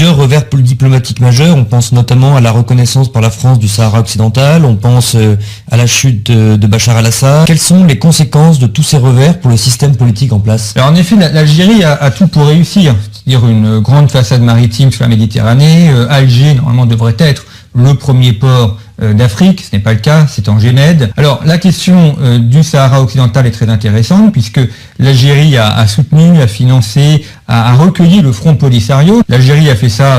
plusieurs revers diplomatiques majeurs. On pense notamment à la reconnaissance par la France du Sahara occidental, on pense à la chute de Bachar al-Assad. Quelles sont les conséquences de tous ces revers pour le système politique en place? Alors en effet, l'Algérie a tout pour réussir, c'est-à-dire une grande façade maritime sur la Méditerranée. Alger, normalement, devrait être le premier port d'Afrique, ce n'est pas le cas, c'est en Gémède. Alors la question du Sahara occidental est très intéressante puisque l'Algérie a soutenu, a financé, a recueilli le Front Polisario. L'Algérie a fait ça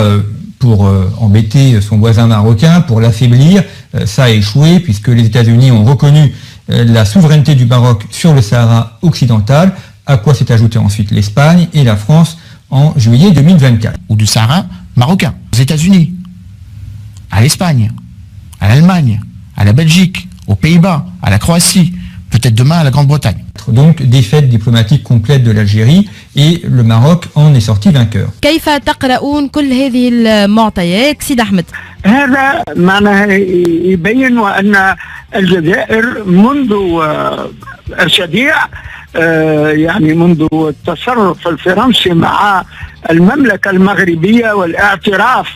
pour embêter son voisin marocain, pour l'affaiblir. Ça a échoué puisque les États-Unis ont reconnu la souveraineté du Maroc sur le Sahara occidental, à quoi s'est ajouté ensuite l'Espagne et la France en juillet 2024. Ou du Sahara marocain, aux États-Unis, à l'Espagne, à l'Allemagne, à la Belgique, aux Pays-Bas, à la Croatie, peut-être demain à la Grande-Bretagne. Donc défaite diplomatique complète de l'Algérie et le Maroc en est sorti vainqueur. كيف تقرؤون كل هذه المعطيات سيد أحمد؟ هذا معناه يبين أن الجزائر منذ أسابيع يعني منذ التصرف الفرنسي مع المملكة المغربية والاعتراف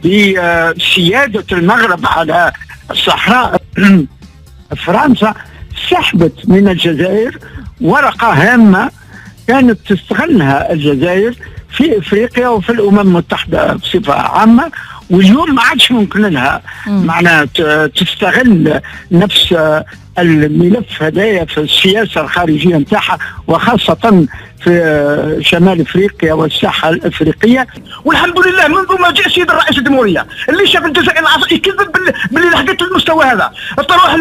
بسيادة المغرب على الصحراء فرنسا سحبت من الجزائر ورقة هامة كانت تستغلها الجزائر في افريقيا وفي الامم المتحدة بصفة عامة، واليوم ما عادش ممكن لها معناها تستغل نفس الملف هدايا في السياسة الخارجية نتاعها وخاصة في شمال افريقيا والساحة الافريقية. والحمد لله منذ ما جاء سيد الرئيس الجمهورية اللي شاف الجزائر العصر يكذب باللي لحقت المستوى هذا، تروح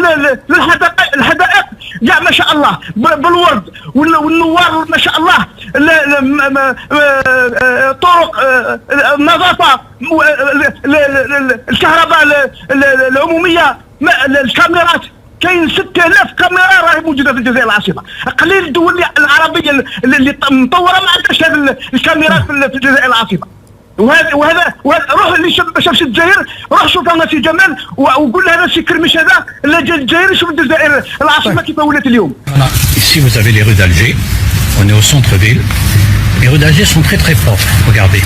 للحدائق يا ما شاء الله بالورد والنوار ما شاء الله، طرق النظافة، الكهرباء العمومية، الكاميرات، كاين 6000 كاميرا راهي موجوده في الجزائر العاصمه. قليل الدول العربيه اللي مطوره ما عندهاش هذه الكاميرات في الجزائر العاصمه. وهذا روح اللي شاف الجزائر، روح شوف سي جمال وقول له هذا سي كرمش هذا الجزائر يشوف الجزائر العاصمه كيف ولات اليوم. Ici vous avez les rues d'Alger, on est au centre-ville. Les rues d'Alger sont très très propres, regardez.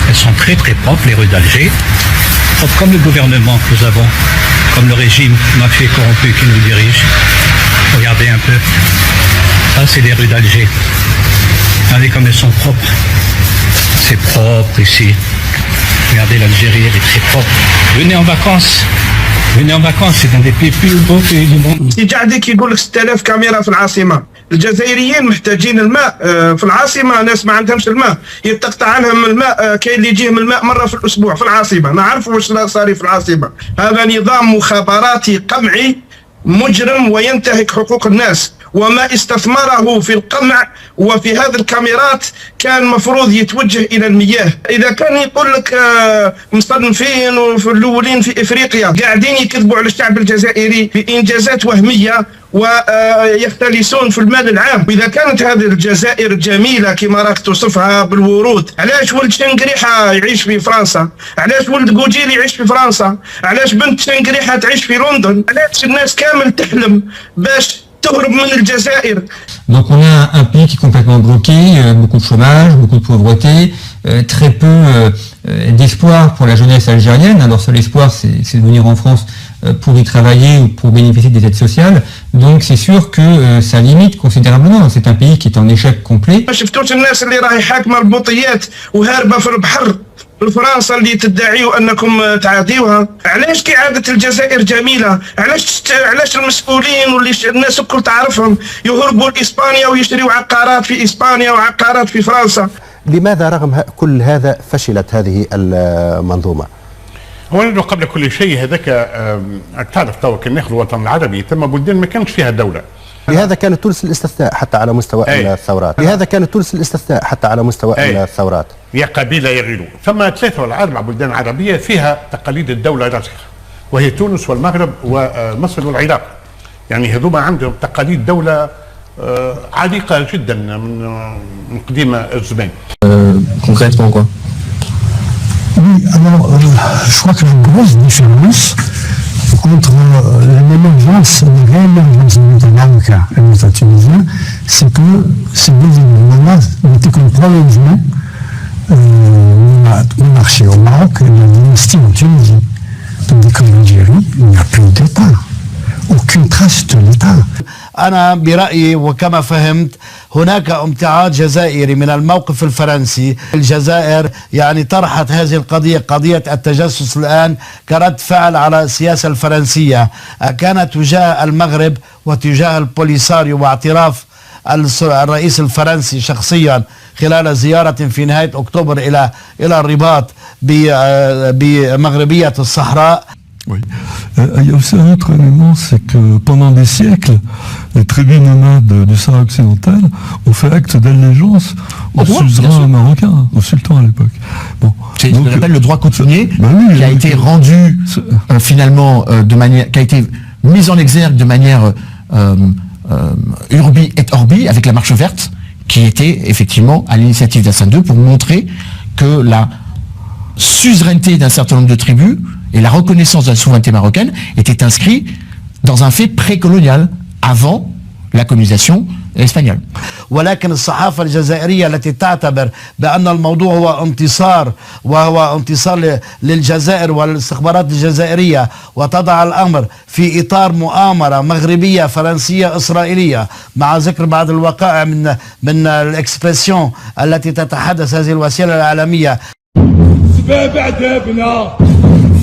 Elles sont très très propres les rues d'Alger, propres comme le gouvernement que nous avons, comme le régime mafieux corrompu qui nous dirige. Regardez un peu. Ça, c'est les rues d'Alger. Regardez comme elles sont propres. C'est propre ici. Regardez, l'Algérie, elle est très propre. Venez en vacances. Venez en vacances, c'est un des plus beaux pays du monde. قاعدك يقول لك 6000 كاميرا في العاصمة. الجزائريين محتاجين الماء في العاصمة، ناس ما عندهمش الماء، يتقطع عنهم الماء، كاين اللي يجيهم الماء مرة في الأسبوع في العاصمة. نعرفوا واش صار في العاصمة. هذا نظام مخابراتي قمعي مجرم وينتهك حقوق الناس، وما استثمره في القمع وفي هذه الكاميرات كان مفروض يتوجه إلى المياه. إذا كان يقول لك مصنفين وفي الأولين في إفريقيا قاعدين يكذبوا على الشعب الجزائري بإنجازات وهمية ويختلسون في المال العام، وإذا كانت هذه الجزائر جميلة كما راك توصفها بالورود، علاش ولد شنقريحة يعيش في فرنسا؟ علاش ولد قوجيل يعيش في فرنسا؟ علاش بنت شنقريحة تعيش في لندن؟ علاش الناس كامل تحلم باش تهرب من الجزائر؟ Donc on a un pays qui est complètement bloqué, beaucoup de chômage, beaucoup de pauvreté, très peu d'espoir pour la jeunesse algérienne. Alors seul espoir c'est de venir en France pour y travailler ou pour bénéficier des aides sociales. Donc c'est sûr que ça limite considérablement. C'est un pays qui est en échec complet. ما شفتوش الناس اللي راهي حاكمة البطيات وهاربة في البحر فرنسا اللي تدعيوا انكم تعاديوها؟ علاش كي عادت الجزائر جميله؟ علاش المسؤولين واللي الناس الكل تعرفهم يهربوا لاسبانيا ويشتريوا عقارات في اسبانيا وعقارات في فرنسا؟ لماذا رغم كل هذا فشلت هذه المنظومه؟ اولا قبل كل شيء هذاك تعرف تو كان ناخذ الوطن العربي ثم بلدان ما كانش فيها دوله. لهذا كانت تونس الاستثناء حتى على مستوى الثورات. لهذا كانت تونس الاستثناء حتى على مستوى الثورات. يا قبيله يا غيره، ثم 3 ولا 4 بلدان عربيه فيها تقاليد الدوله راسخه، وهي تونس والمغرب ومصر والعراق. يعني هذوما عندهم تقاليد دوله عريقه جدا من قديم الزمان. Concrètement quoi? Oui, alors je crois que la grosse différence entre l'émergence, la réémergence de l'État marocain et l'État tunisien, c'est que ces deux événements-là n'étaient qu'un prolongement monarchie au Maroc et la dynastie en Tunisie. Tandis qu'en Algérie, il n'y a plus d'État. Aucune trace de l'État. أنا برأيي وكما فهمت هناك امتعاض جزائري من الموقف الفرنسي. الجزائر يعني طرحت هذه القضية، قضية التجسس الآن كرد فعل على السياسة الفرنسية، كانت تجاه المغرب وتجاه البوليساريو، واعتراف الرئيس الفرنسي شخصيا خلال زيارة في نهاية أكتوبر إلى الرباط بمغربية الصحراء. Oui. Il y a aussi un autre élément, c'est que pendant des siècles, les tribus nomades du Sahara occidental ont fait acte d'allégeance au suzerain marocain, au sultan à l'époque. Bon. C'est ce qu'on appelle le droit coutumier, qui a été rendu finalement de manière, qui a été mis en exergue de manière urbi et orbi avec la marche verte, qui était effectivement à l'initiative d'Hassan II pour montrer que la suzeraineté d'un certain nombre de tribus et la reconnaissance de la souveraineté marocaine était inscrit dans un fait précolonial avant la colonisation espagnole. ولكن الصحافة الجزائرية التي تعتبر بأن الموضوع هو انتصار، وهو انتصار للجزائر والاستخبارات الجزائرية، وتضع الأمر في إطار مؤامرة مغربية فرنسية إسرائيلية، مع ذكر بعض الوقائع من الإكسبرسيون التي تتحدث هذه الوسيلة الإعلامية. سباب عذابنا،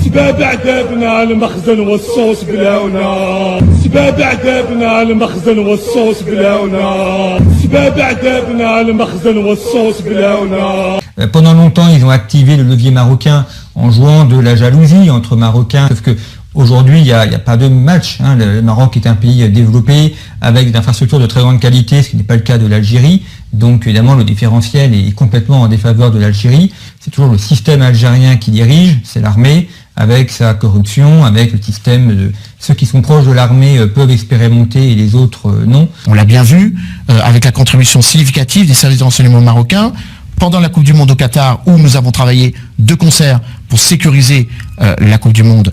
سباب عذابنا المخزن والصوص بلاونا، سباب عذابنا المخزن والصوص بلاونا، سباب عذابنا المخزن والصوص بلاونا. Pendant longtemps, ils ont activé le levier marocain en jouant de la jalousie entre Marocains, sauf que aujourd'hui, il n'y a pas de match. Hein. Le Maroc est un pays développé avec des infrastructures de très grande qualité, ce qui n'est pas le cas de l'Algérie. Donc évidemment, le différentiel est complètement en défaveur de l'Algérie. C'est toujours le système algérien qui dirige, c'est l'armée, avec sa corruption, avec le système de ceux qui sont proches de l'armée peuvent expérimenter et les autres non. On l'a bien vu avec la contribution significative des services de renseignement marocains pendant la Coupe du Monde au Qatar, où nous avons travaillé de concert pour sécuriser la Coupe du Monde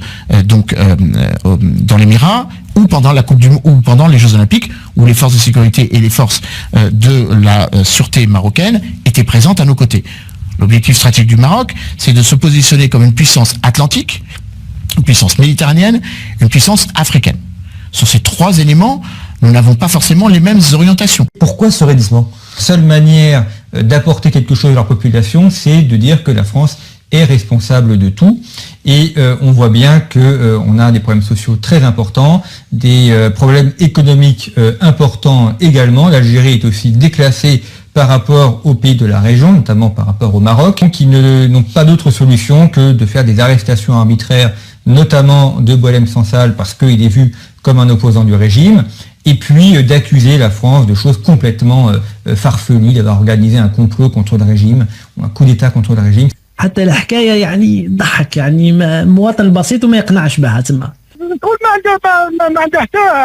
dans l'Émirat, ou pendant la Coupe du Monde, ou pendant les Jeux Olympiques, où les forces de sécurité et les forces de la sûreté marocaine étaient présentes à nos côtés. L'objectif stratégique du Maroc, c'est de se positionner comme une puissance atlantique, une puissance méditerranéenne, une puissance africaine. Sur ces trois éléments, nous n'avons pas forcément les mêmes orientations. Pourquoi ce raidissement ? Seule manière d'apporter quelque chose à leur population, c'est de dire que la France est responsable de tout. Et on voit bien qu'on a des problèmes sociaux très importants, des problèmes économiques importants également. L'Algérie est aussi déclassée par rapport aux pays de la région, notamment par rapport au Maroc, qui n'ont pas d'autre solution que de faire des arrestations arbitraires, notamment de Boualem Sansal, parce qu'il est vu comme un opposant du régime, et puis d'accuser la France de choses complètement farfelues, d'avoir organisé un complot contre le régime, ou un coup d'État contre le régime. حتى الحكاية يعني ضحك، يعني المواطن البسيط وما يقنعش بها تما. نقول ما عندها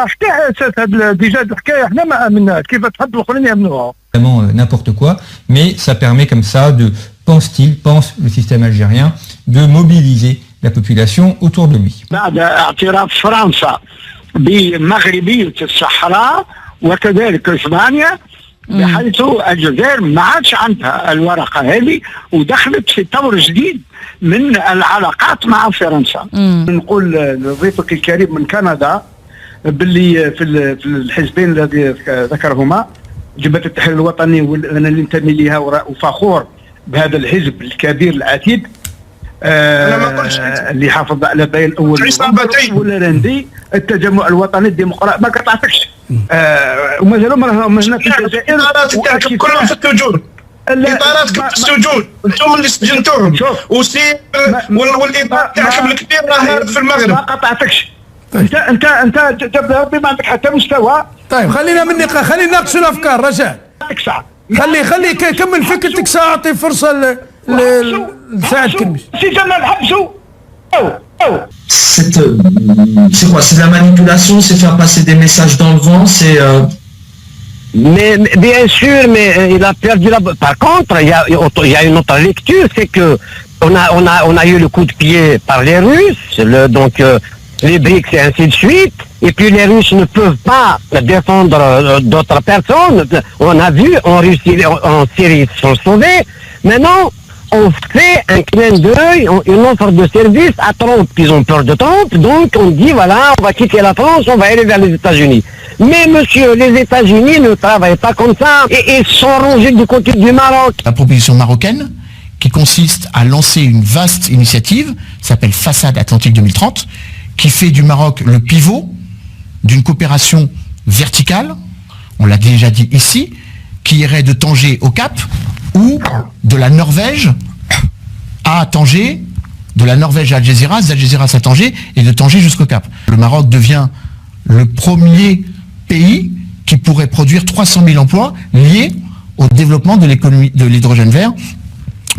حتى اساس هذا ديجا الحكايه احنا ما امناش، كيف تحب الاخرين يامنوها. Vraiment n'importe quoi, mais ça permet comme ça pense le système algérien, de mobiliser la population autour de lui. بعد اعتراف فرنسا بمغربية الصحراء وكذلك اسبانيا، بحيث الجزائر ما عادش عندها الورقة هذه ودخلت في طور جديد من العلاقات مع فرنسا. نقول لضيفك الكريم من كندا باللي في الحزبين الذي ذكرهما جبهة التحرير الوطني وانا اللي انتمي لها وفخور بهذا الحزب الكبير العتيد اللي حافظ على باين الاول والرندي التجمع الوطني الديمقراطي ما قطعتكش ومازالوا ما هنا في الجزائر كلهم في السجون. اطاراتكم في السجون، انتم اللي سجنتوهم، وسير والاطار تاعكم الكبير راه هارب في المغرب. ما قطعتكش انت تبدا بما عندك حتى مستوى. طيب خلينا نناقشوا الافكار رجاء. خلي كمل فكرتك، ساعطي فرصه لسعد كلمش. سي جمال حبسوا c'est quoi? C'est de la manipulation, c'est faire passer des messages dans le vent, c'est... Mais bien sûr, mais il a perdu la... Par contre, il y a une autre lecture, c'est que on a eu le coup de pied par les Russes, les BRICS et ainsi de suite, et puis les Russes ne peuvent pas défendre d'autres personnes. On a vu en Russie, en Syrie, ils sont sauvés. Maintenant, on fait un clin d'œil, une offre de service à Trump. Ils ont peur de Trump, donc on dit voilà, on va quitter la France, on va aller vers les États-Unis. Mais monsieur, les États-Unis ne travaillent pas comme ça et ils sont rangés du côté du Maroc. La proposition marocaine qui consiste à lancer une vaste initiative, s'appelle Façade Atlantique 2030, qui fait du Maroc le pivot d'une coopération verticale, on l'a déjà dit ici, qui irait de Tanger au Cap, ou de la Norvège à Tanger, de la Norvège à Algeciras, d'Algeciras à Tanger, et de Tanger jusqu'au Cap. Le Maroc devient le premier pays qui pourrait produire 300 000 emplois liés au développement de l'économie de l'hydrogène vert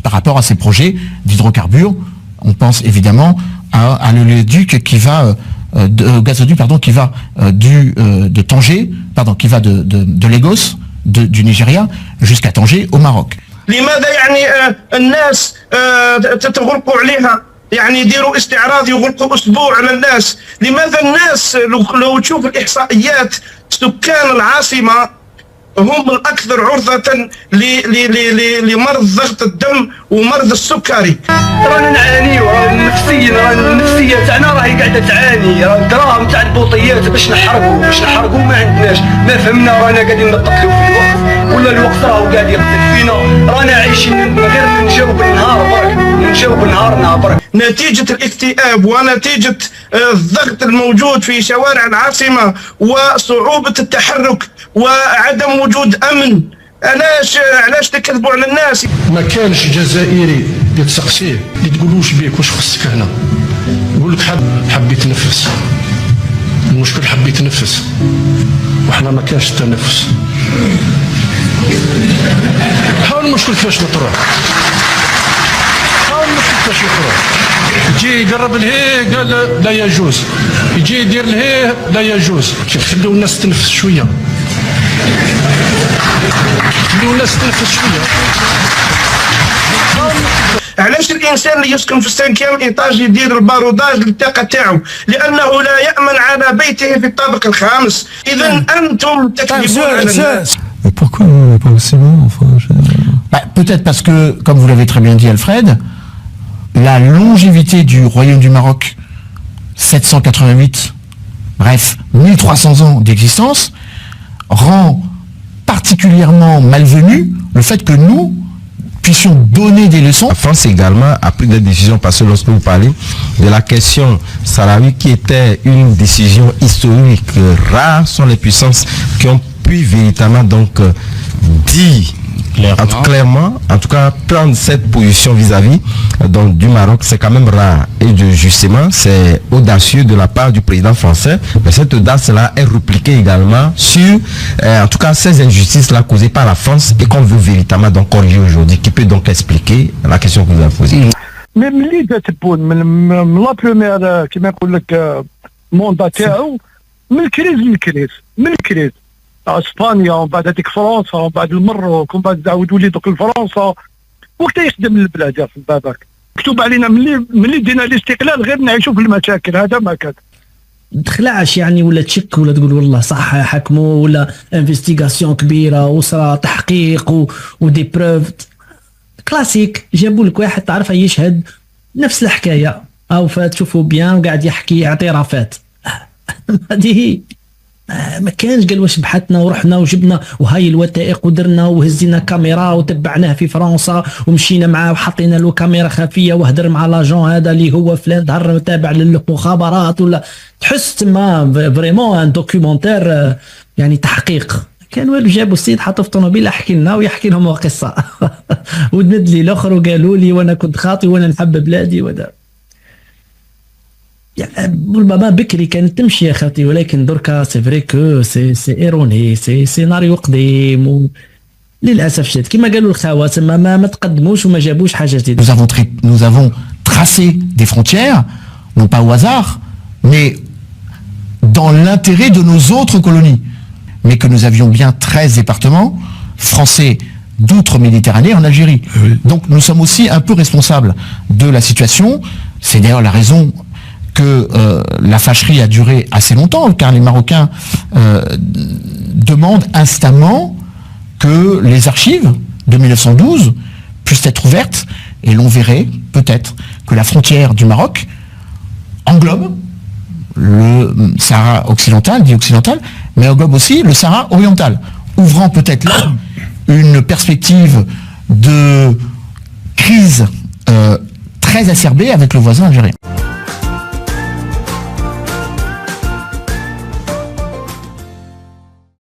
par rapport à ces projets d'hydrocarbures. On pense évidemment à l'oléoduc qui va gazoduc qui va de Tanger, qui va de Lagos, du Nigeria jusqu'à Tanger au Maroc. لماذا يعني الناس تتغلقوا عليها يعني يديروا استعراض يغلقوا اسبوع على الناس لماذا الناس لو تشوف الاحصائيات سكان العاصمه هم الاكثر عرضه لمرض ضغط الدم ومرض السكري. رانا نعاني نفسيا النفسيه تاعنا راهي قاعده تعاني الدراهم تاع البوطيات باش نحرقوا ما عندناش ما فهمنا رانا قاعدين نقتلوا في الوقت ولا الوقت راهو قاعد يقتل فينا رانا عايشين غير نجاوب النهار برك نجاوب نهارنا برك. نتيجة الاكتئاب ونتيجة الضغط الموجود في شوارع العاصمة وصعوبة التحرك وعدم وجود أمن علاش تكذبوا على الناس؟ ما كانش جزائري يتسقسيه اللي تقولوش بيك واش خصك هنا يقول لك حبيت نفس المشكل حبيت نفس وحنا ما كانش التنفس حاول المشكل كيفاش نطرح يجي يقرب لهيه قال لا يجوز يجي يدير لهيه لا يجوز خليو الناس تنفس شويه خليو الناس تنفس شويه. علاش الانسان اللي يسكن في السانكيام ايطاج يدير الباروداج للطاقه تاعو؟ لانه لا يامن على بيته في الطابق الخامس. اذا انتم تكذبون على الناس. Pourquoi nous, on n'est pas aussi bon, enfin, peut-être parce que, comme vous l'avez très bien dit Alfred, la longévité du Royaume du Maroc, 788, bref, 1300 ans d'existence, rend particulièrement malvenu le fait que nous puissions donner des leçons. La France également a pris des décisions parce que lorsque vous parlez de la question sahraoui qui était une décision historique, rares sont les puissances qui ont pu véritablement donc dire clairement, en tout cas prendre cette position vis-à-vis donc du Maroc, c'est quand même rare et justement c'est audacieux de la part du président français, mais cette audace-là est répliquée également sur en tout cas ces injustices-là causées par la France et qu'on veut véritablement donc corriger aujourd'hui, qui peut donc expliquer la question que vous avez posée. Mais ملي تبون من لا بريمير كيما نقول لك موندا تاعو من الكريز اسبانيا ومن بعد هذيك فرنسا ومن بعد المروك ومن بعد عاود ولي دوك لفرنسا وقت يخدم البلاد يا باباك مكتوب علينا ملي دينا الاستقلال غير نعيشوا في المشاكل هذا ما كان تخلعش يعني ولا تشك ولا تقول والله صح حكموا ولا انفستيغاسيون كبيره وصرا تحقيق ودي بروف كلاسيك جابوا لك واحد تعرفه يشهد نفس الحكايه او فتشوفوا بيان وقاعد يحكي اعترافات هذه ما كانش قال واش بحثنا ورحنا وجبنا وهاي الوثائق ودرنا وهزينا كاميرا وتبعناه في فرنسا ومشينا معاه وحطينا له كاميرا خفيه وهدر مع لاجون هذا اللي هو فلان ظهر تابع للمخابرات ولا تحس تما فريمون ان دوكيومونتير يعني تحقيق كان والو جابوا السيد حطوا في طوموبيل احكي لنا ويحكي لهم قصه ودمد لي الاخر وقالوا لي وانا كنت خاطي وانا نحب بلادي ودا ربما بكري كانت تمشي يا خاطي ولكن دركا سي فري كو سي ايروني سي سيناريو قديم للاسف شديد كما قالوا الخوات ما تقدموش وما جابوش حاجه جديده. Nous avons tracé des frontières non pas au hasard mais dans l'intérêt de nos autres colonies mais que nous avions bien 13 départements français d'outre-Méditerranée en Algérie. Donc nous sommes aussi un peu responsables de la situation. C'est d'ailleurs la raison que la fâcherie a duré assez longtemps, car les Marocains demandent instamment que les archives de 1912 puissent être ouvertes Et l'on verrait peut-être que la frontière du Maroc englobe le Sahara occidental, dit occidental, mais englobe aussi le Sahara oriental, ouvrant peut-être là une perspective de crise très acerbée avec le voisin algérien.